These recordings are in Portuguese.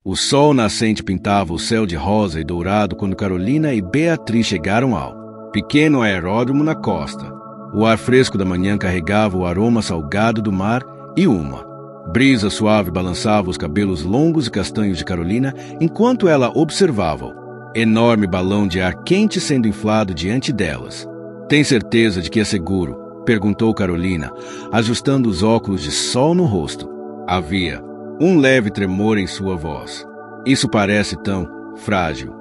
O sol nascente pintava o céu de rosa e dourado quando Carolina e Beatriz chegaram ao pequeno aeródromo na costa. O ar fresco da manhã carregava o aroma salgado do mar e uma brisa suave balançava os cabelos longos e castanhos de Carolina enquanto ela observava o enorme balão de ar quente sendo inflado diante delas. "Tem certeza de que é seguro?" perguntou Carolina, ajustando os óculos de sol no rosto. Havia um leve tremor em sua voz. "Isso parece tão frágil."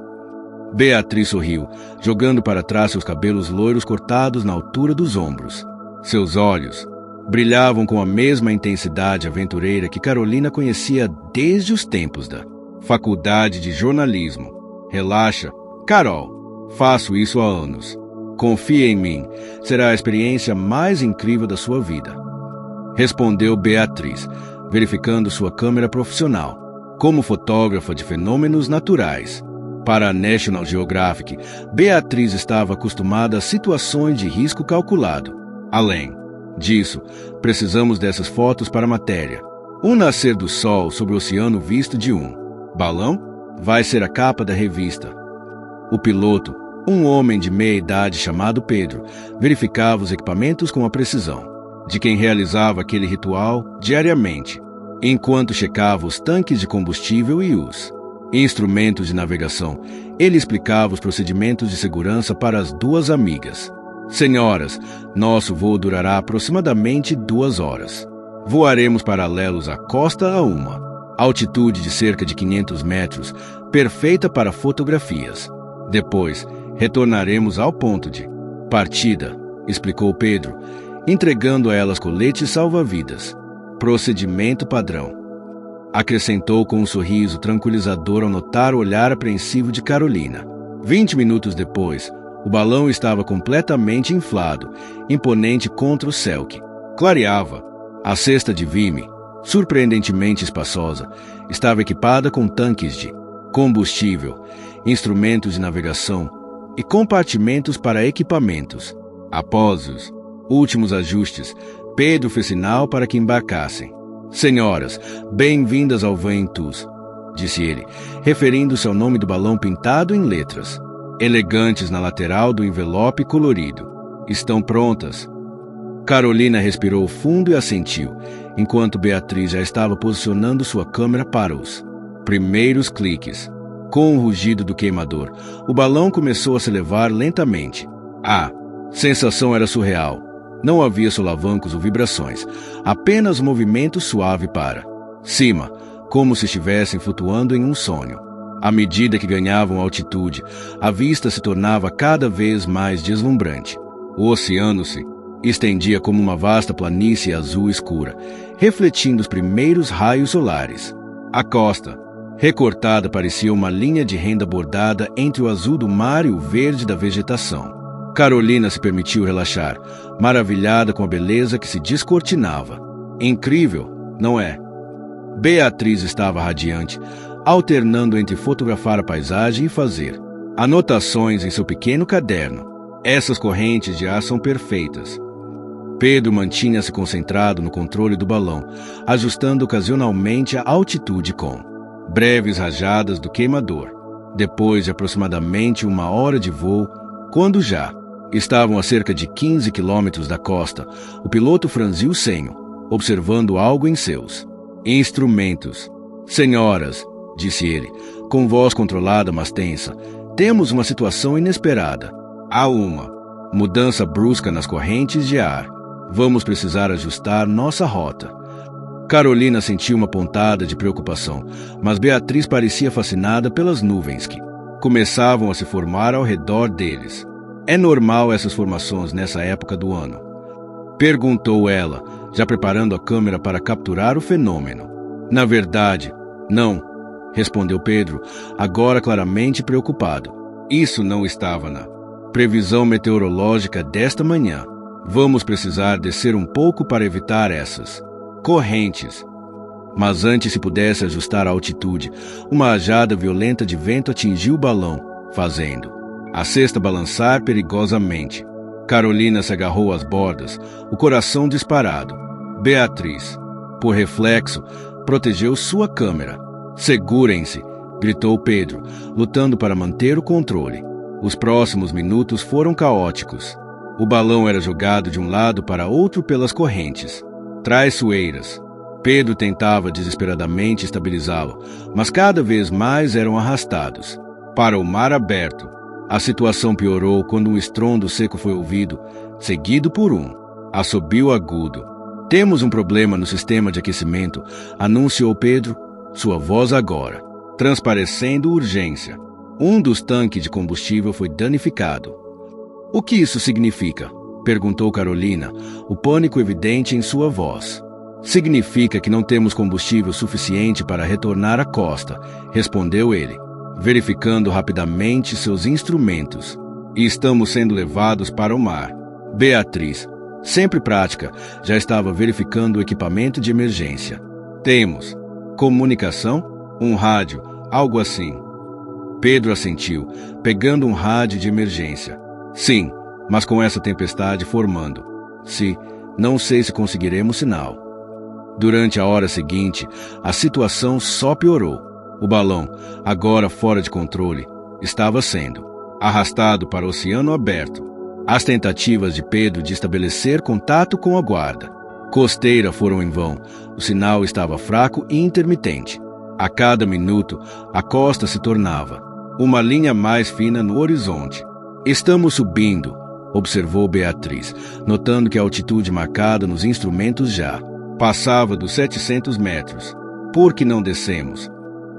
Beatriz sorriu, jogando para trás seus cabelos loiros cortados na altura dos ombros. Seus olhos brilhavam com a mesma intensidade aventureira que Carolina conhecia desde os tempos da faculdade de jornalismo. "Relaxa, Carol. Faço isso há anos. Confia em mim. Será a experiência mais incrível da sua vida." Respondeu Beatriz, verificando sua câmera profissional, como fotógrafa de fenômenos naturais. Para a National Geographic, Beatriz estava acostumada a situações de risco calculado. Além disso, precisamos dessas fotos para a matéria. O nascer do sol sobre o oceano visto de um balão vai ser a capa da revista. O piloto, um homem de meia idade chamado Pedro, verificava os equipamentos com a precisão de quem realizava aquele ritual diariamente, enquanto checava os tanques de combustível e os instrumentos de navegação. Ele explicava os procedimentos de segurança para as duas amigas. "Senhoras, nosso voo durará aproximadamente 2 horas. Voaremos paralelos à costa a uma altitude de cerca de 500 metros, perfeita para fotografias. Depois, retornaremos ao ponto de partida", explicou Pedro, entregando a elas coletes salva-vidas. "Procedimento padrão", acrescentou com um sorriso tranquilizador ao notar o olhar apreensivo de Carolina. 20 minutos depois, o balão estava completamente inflado, imponente contra o céu que clareava. A cesta de Vimy, surpreendentemente espaçosa, estava equipada com tanques de combustível, instrumentos de navegação e compartimentos para equipamentos. Após os últimos ajustes, Pedro fez sinal para que embarcassem. "Senhoras, bem-vindas ao Ventus", disse ele, referindo-se ao nome do balão pintado em letras elegantes na lateral do envelope colorido. "Estão prontas?" Carolina respirou fundo e assentiu, enquanto Beatriz já estava posicionando sua câmera para os primeiros cliques. Com o rugido do queimador, o balão começou a se elevar lentamente. A sensação era surreal. Não havia solavancos ou vibrações, apenas movimento suave para cima, como se estivessem flutuando em um sonho. À medida que ganhavam altitude, a vista se tornava cada vez mais deslumbrante. O oceano se estendia como uma vasta planície azul escura, refletindo os primeiros raios solares. A costa, recortada, parecia uma linha de renda bordada entre o azul do mar e o verde da vegetação. Carolina se permitiu relaxar, maravilhada com a beleza que se descortinava. "Incrível, não é?" Beatriz estava radiante, alternando entre fotografar a paisagem e fazer anotações em seu pequeno caderno. "Essas correntes de ar são perfeitas." Pedro mantinha-se concentrado no controle do balão, ajustando ocasionalmente a altitude com breves rajadas do queimador. Depois de aproximadamente 1 hora de voo, quando já estavam a cerca de 15 quilômetros da costa, o piloto franziu o senho, observando algo em seus instrumentos. "Senhoras", disse ele, com voz controlada mas tensa, "temos uma situação inesperada. Há uma mudança brusca nas correntes de ar. Vamos precisar ajustar nossa rota." Carolina sentiu uma pontada de preocupação, mas Beatriz parecia fascinada pelas nuvens que começavam a se formar ao redor deles. "É normal essas formações nessa época do ano?" perguntou ela, já preparando a câmera para capturar o fenômeno. "Na verdade, não", respondeu Pedro, agora claramente preocupado. "Isso não estava na previsão meteorológica desta manhã. Vamos precisar descer um pouco para evitar essas correntes." Mas antes se pudesse ajustar a altitude, uma rajada violenta de vento atingiu o balão, fazendo a cesta balançar perigosamente. Carolina se agarrou às bordas, o coração disparado. Beatriz, por reflexo, protegeu sua câmera, Segurem-se, gritou Pedro, lutando para manter o controle. Os próximos minutos foram caóticos. O balão era jogado de um lado para outro pelas correntes. Traiçoeiras. Pedro tentava desesperadamente estabilizá-lo, mas cada vez mais eram arrastados para o mar aberto. A situação piorou quando um estrondo seco foi ouvido, seguido por um assobio agudo. Temos um problema no sistema de aquecimento, anunciou Pedro, sua voz agora transparecendo urgência. Um dos tanques de combustível foi danificado. O que isso significa? Perguntou Carolina, o pânico evidente em sua voz. Significa que não temos combustível suficiente para retornar à costa, respondeu ele, verificando rapidamente seus instrumentos. E estamos sendo levados para o mar. Beatriz, sempre prática, já estava verificando o equipamento de emergência. Temos comunicação? Um rádio, algo assim. Pedro assentiu, pegando um rádio de emergência. Sim, mas com essa tempestade formando. Não sei se conseguiremos sinal. Durante a hora seguinte, a situação só piorou. O balão, agora fora de controle, estava sendo arrastado para o oceano aberto. As tentativas de Pedro de estabelecer contato com a guarda costeira foram em vão. O sinal estava fraco e intermitente. A cada minuto, a costa se tornava uma linha mais fina no horizonte. Estamos subindo, observou Beatriz, notando que a altitude marcada nos instrumentos já passava dos 700 metros. Por que não descemos?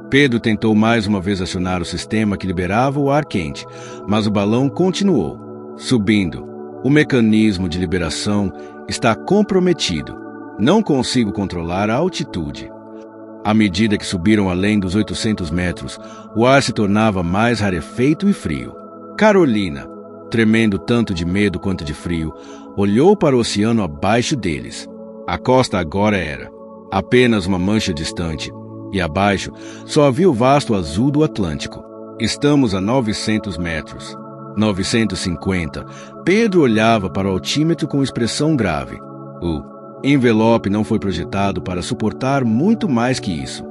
Pedro tentou mais uma vez acionar o sistema que liberava o ar quente, mas o balão continuou subindo. O mecanismo de liberação está comprometido. Não consigo controlar a altitude. À medida que subiram além dos 800 metros, o ar se tornava mais rarefeito e frio. Carolina, tremendo tanto de medo quanto de frio, olhou para o oceano abaixo deles. A costa agora era apenas uma mancha distante, e abaixo só havia o vasto azul do Atlântico. Estamos a 900 metros. 950. Pedro olhava para o altímetro com expressão grave. O envelope não foi projetado para suportar muito mais que isso.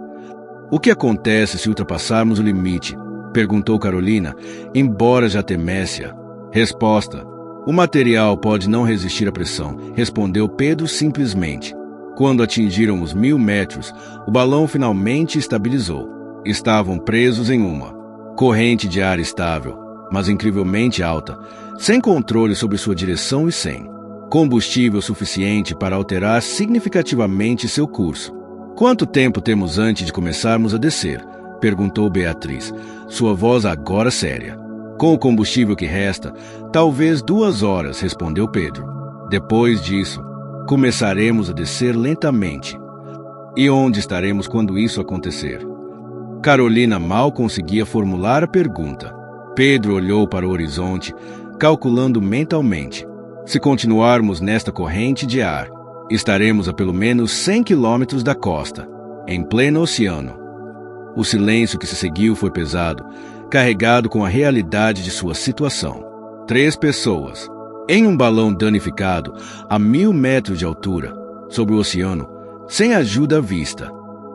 O que acontece se ultrapassarmos o limite? Perguntou Carolina, embora já temesse-a. Resposta: o material pode não resistir à pressão, respondeu Pedro simplesmente. Quando atingiram os 1000 metros, o balão finalmente estabilizou. Estavam presos em uma corrente de ar estável, mas incrivelmente alta, sem controle sobre sua direção e sem combustível suficiente para alterar significativamente seu curso. Quanto tempo temos antes de começarmos a descer? Perguntou Beatriz, sua voz agora séria. Com o combustível que resta, talvez 2 horas, respondeu Pedro. Depois disso, começaremos a descer lentamente. E onde estaremos quando isso acontecer? Carolina mal conseguia formular a pergunta. Pedro olhou para o horizonte, calculando mentalmente. Se continuarmos nesta corrente de ar, estaremos a pelo menos 100 quilômetros da costa, em pleno oceano. O silêncio que se seguiu foi pesado, carregado com a realidade de sua situação. 3 pessoas, em um balão danificado, a 1000 metros de altura, sobre o oceano, sem ajuda à vista.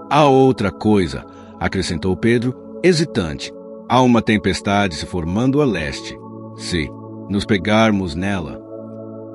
Há outra coisa, acrescentou Pedro, hesitante. Há uma tempestade se formando a leste. Se nos pegarmos nela...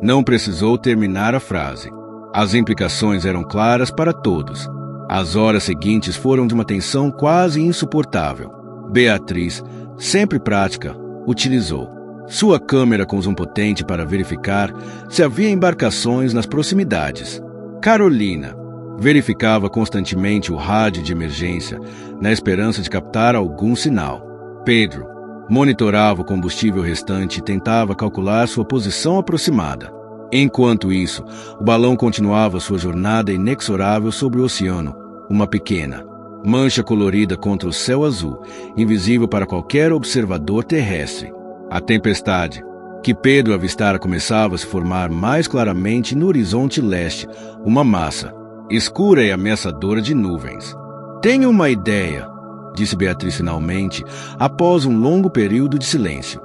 Não precisou terminar a frase. As implicações eram claras para todos. As horas seguintes foram de uma tensão quase insuportável. Beatriz, sempre prática, utilizou sua câmera com zoom potente para verificar se havia embarcações nas proximidades. Carolina verificava constantemente o rádio de emergência, na esperança de captar algum sinal. Pedro monitorava o combustível restante e tentava calcular sua posição aproximada. Enquanto isso, o balão continuava sua jornada inexorável sobre o oceano, uma pequena mancha colorida contra o céu azul, invisível para qualquer observador terrestre. A tempestade que Pedro avistara começava a se formar mais claramente no horizonte leste, uma massa escura e ameaçadora de nuvens. Tenho uma ideia, disse Beatriz finalmente, após um longo período de silêncio.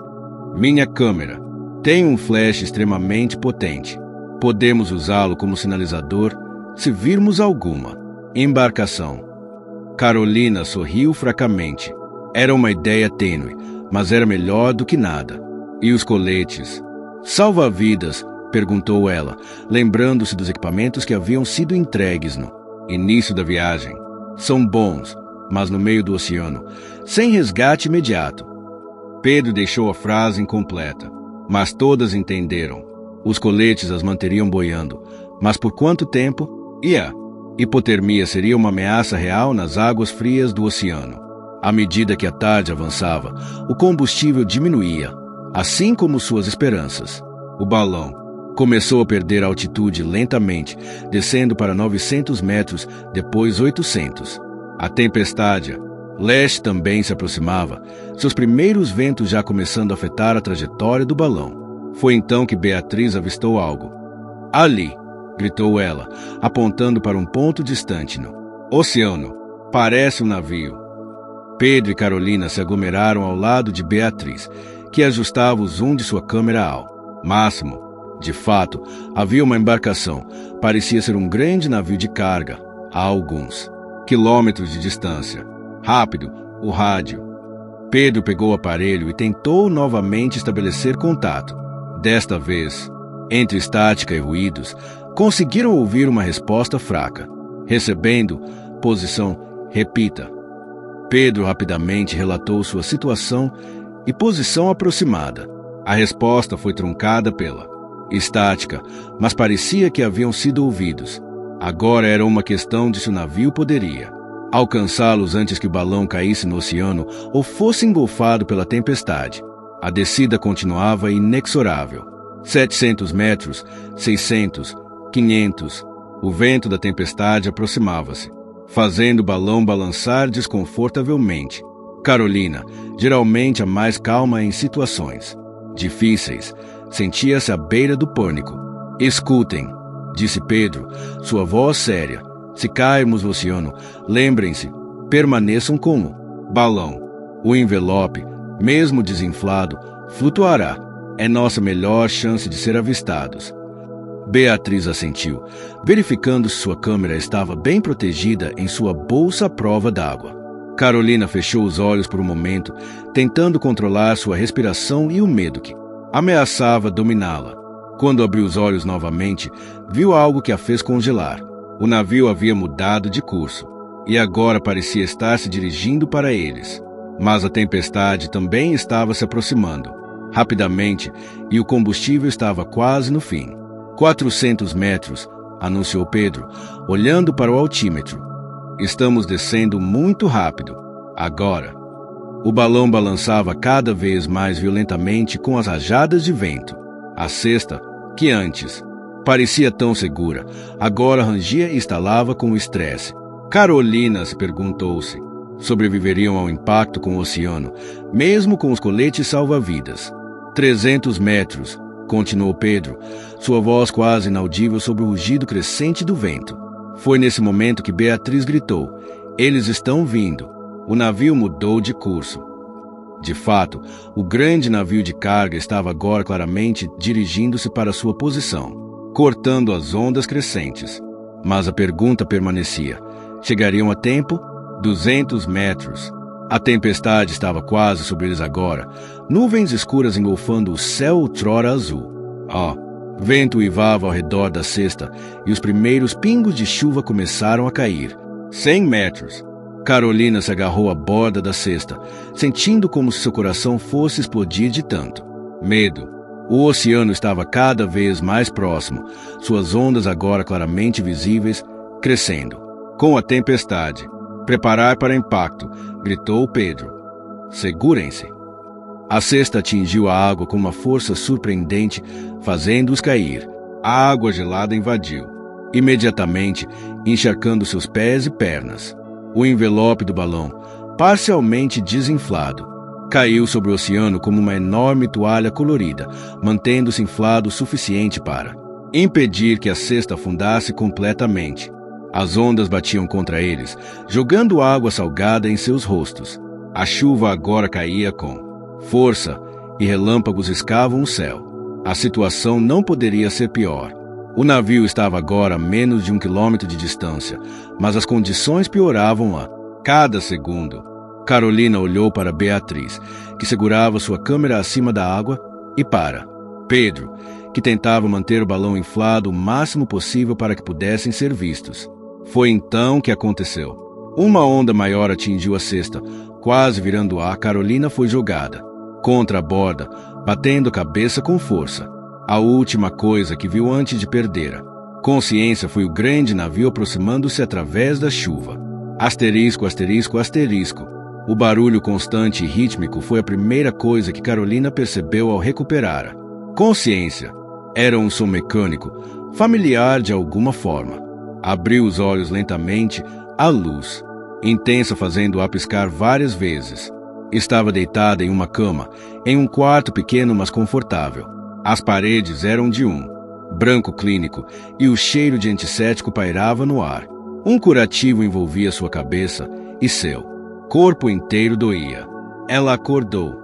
Minha câmera tem um flash extremamente potente. Podemos usá-lo como sinalizador se virmos alguma embarcação. Carolina sorriu fracamente. Era uma ideia tênue, mas era melhor do que nada. E os coletes? Salva-vidas? Perguntou ela, lembrando-se dos equipamentos que haviam sido entregues no início da viagem. São bons, mas no meio do oceano, sem resgate imediato. Pedro deixou a frase incompleta, mas todas entenderam. Os coletes as manteriam boiando, mas por quanto tempo? E a hipotermia seria uma ameaça real nas águas frias do oceano. À medida que a tarde avançava, o combustível diminuía, assim como suas esperanças. O balão começou a perder altitude lentamente, descendo para 900 metros, depois 800. A tempestade leste também se aproximava, seus primeiros ventos já começando a afetar a trajetória do balão. Foi então que Beatriz avistou algo. Ali! Gritou ela, apontando para um ponto distante no oceano. Parece um navio. Pedro e Carolina se aglomeraram ao lado de Beatriz, que ajustava o zoom de sua câmera ao máximo. De fato, havia uma embarcação. Parecia ser um grande navio de carga, a alguns quilômetros de distância. Rápido, o rádio. Pedro pegou o aparelho e tentou novamente estabelecer contato. Desta vez, entre estática e ruídos, conseguiram ouvir uma resposta fraca. Recebendo, posição, repita. Pedro rapidamente relatou sua situação e posição aproximada. A resposta foi truncada pela estática, mas parecia que haviam sido ouvidos. Agora era uma questão de se o navio poderia alcançá-los antes que o balão caísse no oceano ou fosse engolfado pela tempestade. A descida continuava inexorável. 700 metros, 600, 500. O vento da tempestade aproximava-se, fazendo o balão balançar desconfortavelmente. Carolina, geralmente a mais calma em situações difíceis, sentia-se à beira do pânico. Escutem, disse Pedro, sua voz séria. Se cairmos no oceano, lembrem-se, permaneçam com o balão. O envelope, mesmo desinflado, flutuará. É nossa melhor chance de ser avistados. Beatriz assentiu, verificando se sua câmera estava bem protegida em sua bolsa à prova d'água. Carolina fechou os olhos por um momento, tentando controlar sua respiração e o medo que ameaçava dominá-la. Quando abriu os olhos novamente, viu algo que a fez congelar. O navio havia mudado de curso, e agora parecia estar se dirigindo para eles. Mas a tempestade também estava se aproximando, rapidamente, e o combustível estava quase no fim. 400 metros, anunciou Pedro, olhando para o altímetro. Estamos descendo muito rápido. Agora. O balão balançava cada vez mais violentamente com as rajadas de vento. A cesta, que antes parecia tão segura, agora rangia e estalava com o estresse. Carolina se perguntou-se: sobreviveriam ao impacto com o oceano, mesmo com os coletes salva-vidas? 300 metros, continuou Pedro, sua voz quase inaudível sobre o rugido crescente do vento. Foi nesse momento que Beatriz gritou: eles estão vindo. O navio mudou de curso. De fato, o grande navio de carga estava agora claramente dirigindo-se para sua posição, cortando as ondas crescentes. Mas a pergunta permanecia: chegariam a tempo? 200 metros. A tempestade estava quase sobre eles agora, nuvens escuras engolfando o céu outrora azul. Vento uivava ao redor da cesta e os primeiros pingos de chuva começaram a cair. 100 metros. Carolina se agarrou à borda da cesta, sentindo como se seu coração fosse explodir de tanto medo. O oceano estava cada vez mais próximo, suas ondas agora claramente visíveis, crescendo. Com a tempestade. Preparar para impacto, gritou Pedro. Segurem-se. A cesta atingiu a água com uma força surpreendente, fazendo-os cair. A água gelada invadiu, imediatamente encharcando seus pés e pernas. O envelope do balão, parcialmente desinflado, caiu sobre o oceano como uma enorme toalha colorida, mantendo-se inflado o suficiente para impedir que a cesta afundasse completamente. As ondas batiam contra eles, jogando água salgada em seus rostos. A chuva agora caía com força e relâmpagos riscavam o céu. A situação não poderia ser pior. O navio estava agora a menos de 1 quilômetro de distância, mas as condições pioravam a cada segundo. Carolina olhou para Beatriz, que segurava sua câmera acima da água, e para Pedro, que tentava manter o balão inflado o máximo possível para que pudessem ser vistos. Foi então que aconteceu. Uma onda maior atingiu a cesta. Quase virando ar, Carolina foi jogada contra a borda, batendo a cabeça com força. A última coisa que viu antes de perder a consciência foi o grande navio aproximando-se através da chuva. Asterisco, asterisco, asterisco. O barulho constante e rítmico foi a primeira coisa que Carolina percebeu ao recuperar a consciência. Era um som mecânico, familiar de alguma forma. Abriu os olhos lentamente, a luz intensa fazendo-a piscar várias vezes. Estava deitada em uma cama, em um quarto pequeno mas confortável. As paredes eram de um branco clínico e o cheiro de antisséptico pairava no ar. Um curativo envolvia sua cabeça e seu corpo inteiro doía. Ela acordou.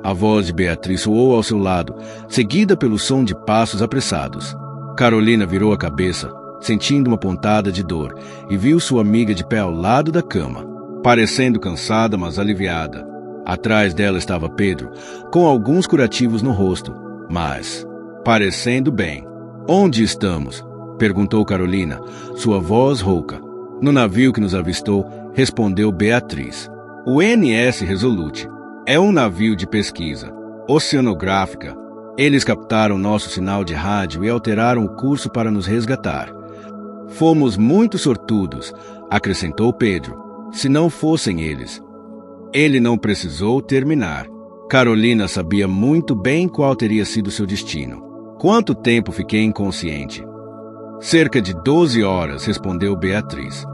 A voz de Beatriz soou ao seu lado, seguida pelo som de passos apressados. Carolina virou a cabeça, sentindo uma pontada de dor, e viu sua amiga de pé ao lado da cama, parecendo cansada, mas aliviada. Atrás dela estava Pedro, com alguns curativos no rosto, mas parecendo bem. "Onde estamos?" perguntou Carolina, sua voz rouca. "No navio que nos avistou", respondeu Beatriz. "O NS Resolute é um navio de pesquisa oceanográfica. Eles captaram nosso sinal de rádio e alteraram o curso para nos resgatar. Fomos muito sortudos", acrescentou Pedro. "Se não fossem eles." Ele não precisou terminar. Carolina sabia muito bem qual teria sido seu destino. "Quanto tempo fiquei inconsciente?" "Cerca de 12 horas", respondeu Beatriz.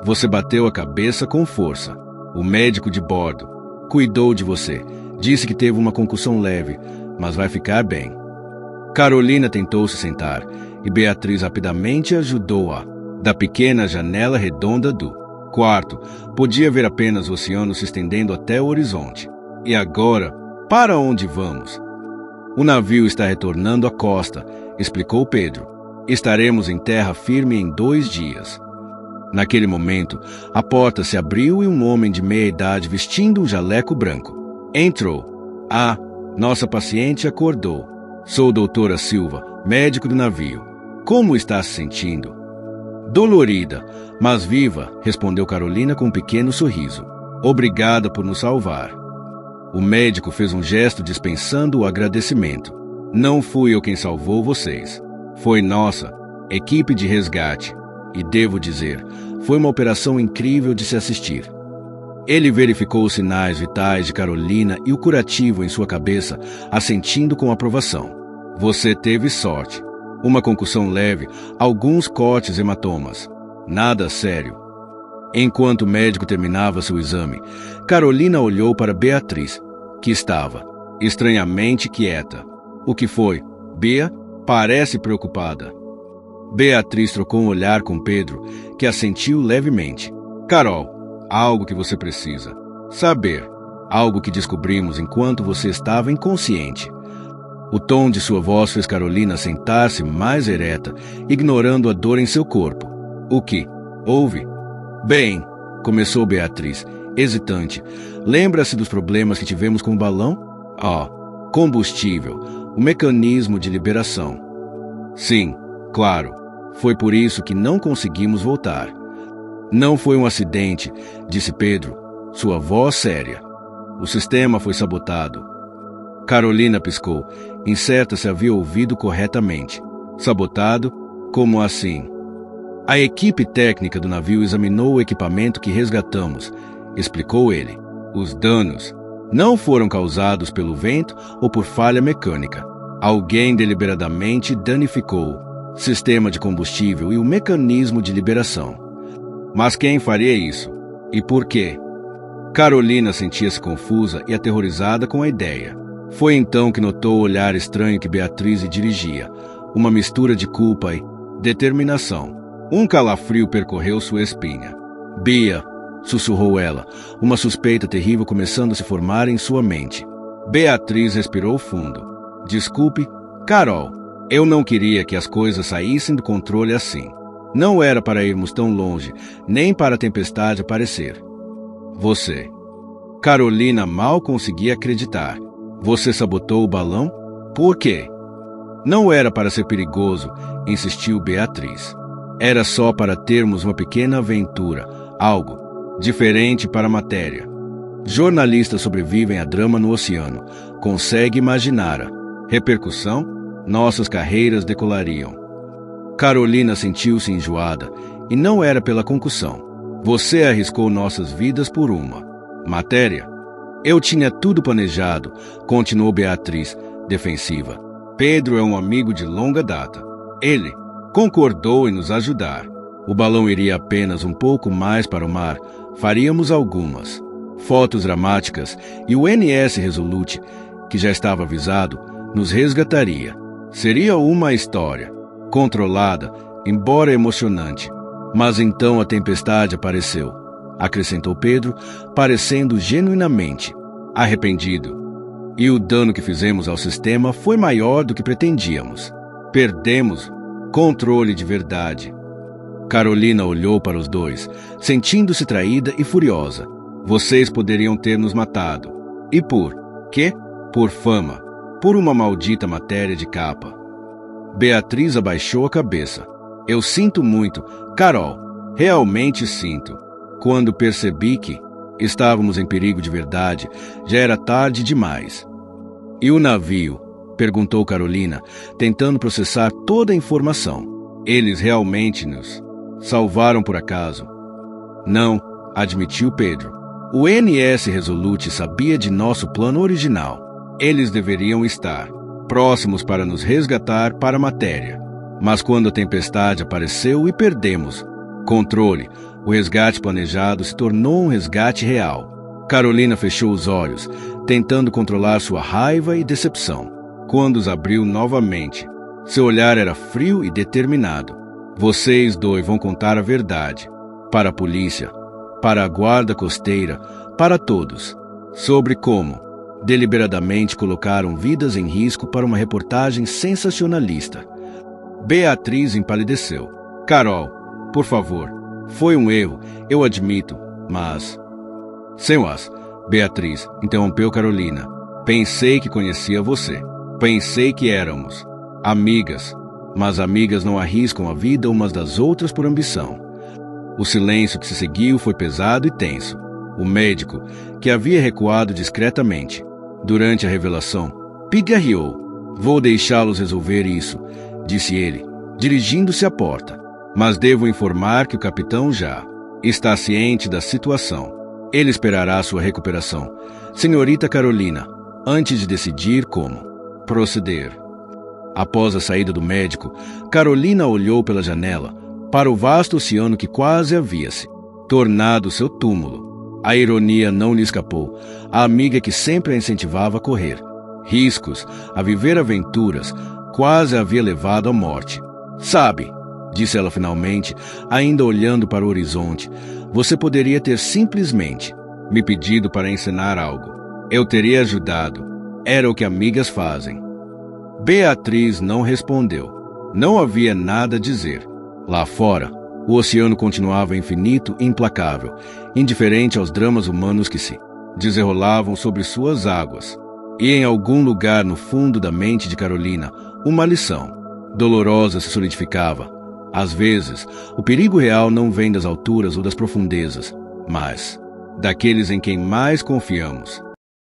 "Você bateu a cabeça com força. O médico de bordo cuidou de você. Disse que teve uma concussão leve, mas vai ficar bem." Carolina tentou se sentar e Beatriz rapidamente ajudou-a. Da pequena janela redonda do quarto, podia ver apenas o oceano se estendendo até o horizonte. "E agora, para onde vamos?" "O navio está retornando à costa", explicou Pedro. "Estaremos em terra firme em 2 dias." Naquele momento, a porta se abriu e um homem de meia idade vestindo um jaleco branco entrou. "Ah, nossa paciente acordou. Sou doutora Silva, médico do navio. Como está se sentindo?" "Dolorida, mas viva", respondeu Carolina com um pequeno sorriso. "Obrigada por nos salvar." O médico fez um gesto dispensando o agradecimento. "Não fui eu quem salvou vocês. Foi nossa equipe de resgate. E devo dizer, foi uma operação incrível de se assistir." Ele verificou os sinais vitais de Carolina e o curativo em sua cabeça, assentindo com aprovação. "Você teve sorte. Uma concussão leve, alguns cortes e hematomas. Nada sério." Enquanto o médico terminava seu exame, Carolina olhou para Beatriz, que estava estranhamente quieta. "O que foi? Bea parece preocupada." Beatriz trocou um olhar com Pedro, que assentiu levemente. "Carol, algo que você precisa saber. Algo que descobrimos enquanto você estava inconsciente." O tom de sua voz fez Carolina sentar-se mais ereta, ignorando a dor em seu corpo. "O que houve?" "Bem", começou Beatriz, hesitante. "Lembra-se dos problemas que tivemos com o balão?" Combustível, o mecanismo de liberação." "Sim, claro. Foi por isso que não conseguimos voltar." "Não foi um acidente", disse Pedro, sua voz séria. "O sistema foi sabotado." Carolina piscou, incerta se havia ouvido corretamente. "Sabotado? Como assim?" "A equipe técnica do navio examinou o equipamento que resgatamos", explicou ele. "Os danos não foram causados pelo vento ou por falha mecânica. Alguém deliberadamente danificou o sistema de combustível e o mecanismo de liberação." "Mas quem faria isso? E por quê?" Carolina sentia-se confusa e aterrorizada com a ideia. Foi então que notou o olhar estranho que Beatriz lhe dirigia, uma mistura de culpa e determinação. Um calafrio percorreu sua espinha. "Bea", sussurrou ela, uma suspeita terrível começando a se formar em sua mente. Beatriz respirou fundo. "Desculpe, Carol. Eu não queria que as coisas saíssem do controle assim. Não era para irmos tão longe, nem para a tempestade aparecer." Você. Carolina mal conseguia acreditar. Você sabotou o balão? Por quê? Não era para ser perigoso, insistiu Beatriz. Era só para termos uma pequena aventura, algo diferente para a matéria. Jornalistas sobrevivem a drama no oceano. Consegue imaginar a repercussão? Nossas carreiras decolariam. Carolina sentiu-se enjoada, e não era pela concussão. Você arriscou nossas vidas por uma matéria. Eu tinha tudo planejado, continuou Beatriz, defensiva. Pedro é um amigo de longa data. Ele concordou em nos ajudar. O balão iria apenas um pouco mais para o mar. Faríamos algumas fotos dramáticas e o NS Resolute, que já estava avisado, nos resgataria. Seria uma história controlada, embora emocionante. Mas então a tempestade apareceu, acrescentou Pedro, parecendo genuinamente arrependido. E o dano que fizemos ao sistema foi maior do que pretendíamos. Perdemos controle de verdade. Carolina olhou para os dois, sentindo-se traída e furiosa. Vocês poderiam ter nos matado. E por quê? Por fama. Por uma maldita matéria de capa. Beatriz abaixou a cabeça. Eu sinto muito, Carol. Realmente sinto. Quando percebi que estávamos em perigo de verdade, já era tarde demais. E o navio? Perguntou Carolina, tentando processar toda a informação. Eles realmente nos salvaram por acaso? Não, admitiu Pedro. O NS Resolute sabia de nosso plano original. Eles deveriam estar próximos para nos resgatar para a matéria. Mas quando a tempestade apareceu e perdemos controle, o resgate planejado se tornou um resgate real. Carolina fechou os olhos, tentando controlar sua raiva e decepção. Quando os abriu novamente, seu olhar era frio e determinado. Vocês dois vão contar a verdade. Para a polícia, para a guarda costeira, para todos. Sobre como deliberadamente colocaram vidas em risco para uma reportagem sensacionalista. Beatriz empalideceu. Carol, por favor, foi um erro, eu admito, mas... Senhores, Beatriz, interrompeu Carolina. Pensei que conhecia você. Pensei que éramos amigas, mas amigas não arriscam a vida umas das outras por ambição. O silêncio que se seguiu foi pesado e tenso. O médico, que havia recuado discretamente durante a revelação, pigarreou. Vou deixá-los resolver isso, disse ele, dirigindo-se à porta. Mas devo informar que o capitão já está ciente da situação. Ele esperará sua recuperação. Senhorita Carolina, antes de decidir como proceder. Após a saída do médico, Carolina olhou pela janela para o vasto oceano que quase havia-se tornado seu túmulo. A ironia não lhe escapou. A amiga que sempre a incentivava a correr riscos, a viver aventuras, quase a havia levado à morte. Sabe, disse ela finalmente, ainda olhando para o horizonte, você poderia ter simplesmente me pedido para ensinar algo. Eu teria ajudado. Era o que amigas fazem. Beatriz não respondeu. Não havia nada a dizer. Lá fora, o oceano continuava infinito e implacável, indiferente aos dramas humanos que se desenrolavam sobre suas águas. E em algum lugar no fundo da mente de Carolina, uma lição dolorosa se solidificava. Às vezes, o perigo real não vem das alturas ou das profundezas, mas daqueles em quem mais confiamos.